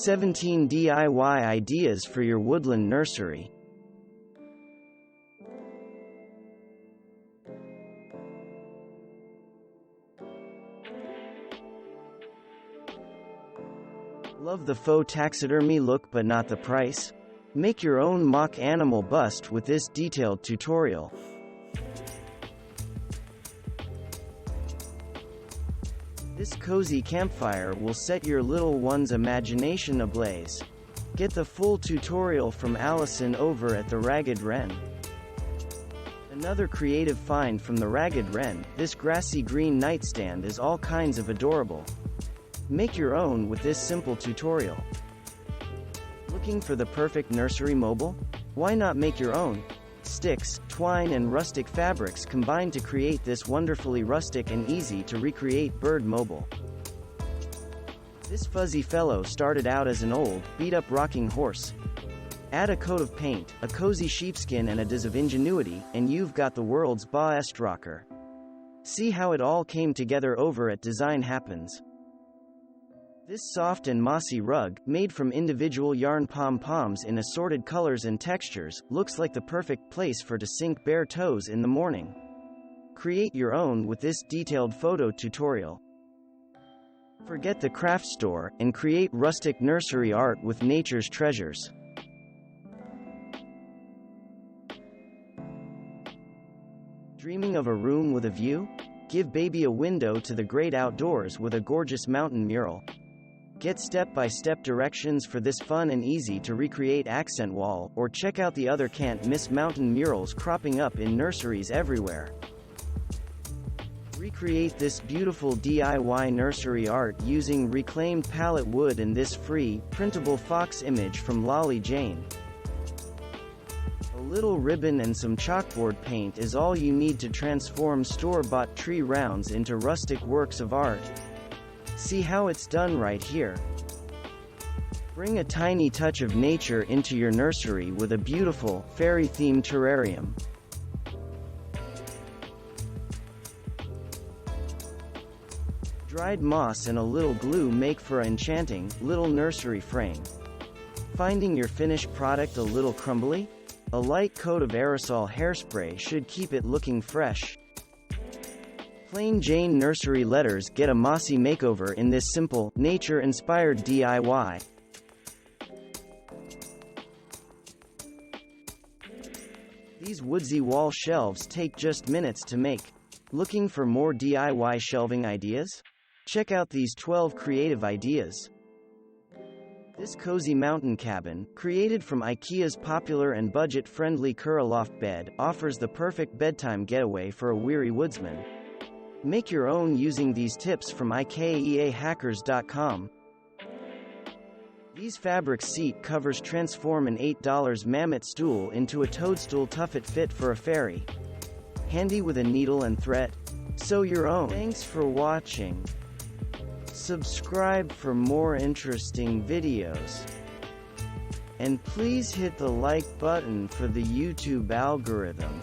17 DIY ideas for your woodland nursery. Love the faux taxidermy look but not the price? Make your own mock animal bust with this detailed tutorial. This cozy campfire will set your little one's imagination ablaze. Get the full tutorial from Allison over at the Ragged Wren. Another creative find from the Ragged Wren, this grassy green nightstand is all kinds of adorable. Make your own with this simple tutorial. Looking for the perfect nursery mobile? Why not make your own? Sticks, twine and rustic fabrics combine to create this wonderfully rustic and easy to recreate bird mobile. This fuzzy fellow started out as an old, beat-up rocking horse. Add a coat of paint, a cozy sheepskin and a doz of ingenuity, and you've got the world's best rocker. See how it all came together over at Design Happens. This soft and mossy rug, made from individual yarn pom-poms in assorted colors and textures, looks like the perfect place to sink bare toes in the morning. Create your own with this detailed photo tutorial. Forget the craft store, and create rustic nursery art with nature's treasures. Dreaming of a room with a view? Give baby a window to the great outdoors with a gorgeous mountain mural. Get step-by-step directions for this fun and easy to recreate accent wall, or check out the other can't-miss mountain murals cropping up in nurseries everywhere. Recreate this beautiful DIY nursery art using reclaimed pallet wood and this free, printable fox image from Lolly Jane. A little ribbon and some chalkboard paint is all you need to transform store-bought tree rounds into rustic works of art. See how it's done right here. Bring a tiny touch of nature into your nursery with a beautiful, fairy-themed terrarium. Dried moss and a little glue make for an enchanting, little nursery frame. Finding your finished product a little crumbly? A light coat of aerosol hairspray should keep it looking fresh. Plain Jane nursery letters get a mossy makeover in this simple, nature-inspired DIY. These woodsy wall shelves take just minutes to make. Looking for more DIY shelving ideas? Check out these 12 creative ideas. This cozy mountain cabin, created from IKEA's popular and budget-friendly KURA loft bed, offers the perfect bedtime getaway for a weary woodsman. Make your own using these tips from IKEAhackers.com. These fabric seat covers transform an $8 mammoth stool into a toadstool tuffet fit for a fairy. Handy with a needle and thread. Sew your own. Thanks for watching. Subscribe for more interesting videos. And please hit the like button for the YouTube algorithm.